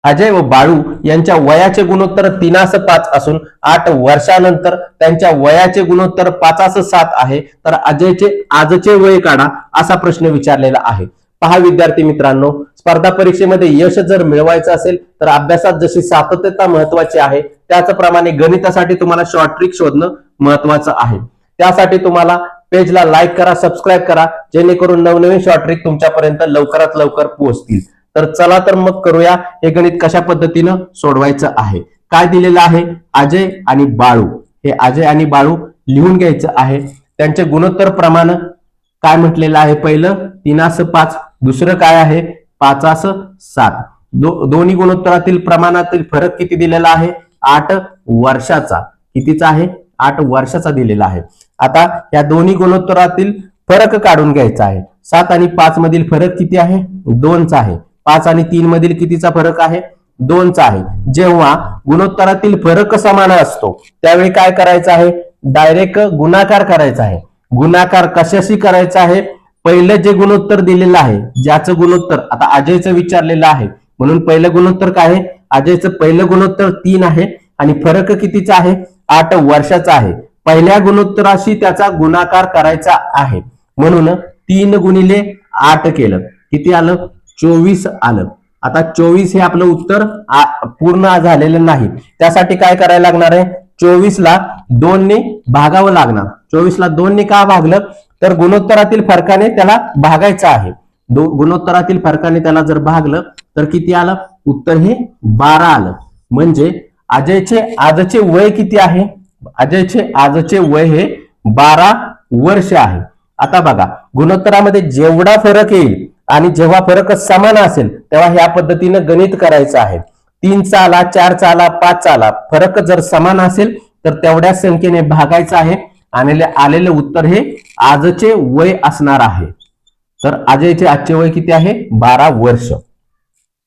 अजय व बाळू यांच्या वयाचे गुणोत्तर 3:5 असून 8 वर्षानंतर त्यांच्या वयाचे गुणोत्तर 5:7 आहे, तर अजयचे आजचे वय काढा असा प्रश्न विचारलेला आहे। पहा विद्यार्थी मित्रांनो, स्पर्धा परीक्षेमध्ये यश जर मिळवायचं असेल तर अभ्यासात जशी सातत्यता महत्वाची आहे त्याचप्रमाणे गणितासाठी तुम्हाला शॉर्ट ट्रिक शोधणं महत्वाचं आहे। त्यासाठी तुम्हाला पेजला लाईक करा, सबस्क्राईब करा, जेणेकरून नवनवीन शॉर्ट ट्रिक तुमच्यापर्यंत लवकरात लवकर पोहोचतील। तर चला तर मग करूया हे गणित कशा पद्धतीनं सोडवायचं आहे। काय दिलेलं आहे, अजय आणि बाळू, हे अजय आणि बाळू लिहून घ्यायचं आहे। त्यांचे गुणोत्तर प्रमाण काय म्हटलेलं आहे, पहिलं 3:5, दुसरं काय आहे 5:7। दोन्ही गुणोत्तरातील प्रमाणातील फरक किती दिलेला आहे, 8 वर्षाचा। कितीचा आहे, 8 वर्षाचा दिलेला आहे। आता या दोन्ही गुणोत्तरातील फरक काढून घ्यायचा आहे। 7 आणि 5 मधील फरक किती आहे, 2चा आहे। 5 आणि 3 मधील कितीचा फरक आहे, 2चा आहे। जेव्हा गुणोत्तरातील फरक समान असतो त्यावेळी काय करायचं आहे, डायरेक्ट गुणाकार करायचा आहे। गुणाकार कशाशी करायचा आहे, पहिलं जे गुणोत्तर दिलेलं आहे, ज्याचं गुणोत्तर आता अजयचं विचारलेलं आहे म्हणून पहिलं गुणोत्तर काय आहे, अजयचं पहिलं गुणोत्तर 3 आहे आणि फरक कितीचा आहे, 8 वर्षाचा आहे। पहिल्या गुणोत्तराशी त्याचा गुणाकार करायचा आहे म्हणून 3 गुणिले 8 केलं, किती आलं, 24 आलं। आता 24 हे आपलं उत्तर पूर्ण झालेलं नाही, त्यासाठी काय करायला लागणार आहे, 24 ला 2 ने भागावं लागणार। 24 ला 2 ने का भागलं, तर गुणोत्तरातील फरकाने त्याला भागायचं आहे। गुणोत्तरातील फरकाने त्याला जर भागलं तर किती आलं, उत्तर हे 12 आलं। म्हणजे अजयचे आजचे वय किती आहे, अजयचे आजचे वय हे 12 वर्ष आहे। आता बघा, गुणोत्तरामध्ये जेवढा फरक येईल आणि जेव्हा फरक समान असेल तेव्हा ह्या पद्धतीने गणित करायचं आहे। 3चा आला, 4चा आला, 5चा आला, फरक जर समान असेल तर तेवढ्या संख्येने भागायचं आहे आणि आलेले उत्तर हे आजचे वय असणार आहे। तर अजयचे आजचे वय किती आहे, 12 वर्ष।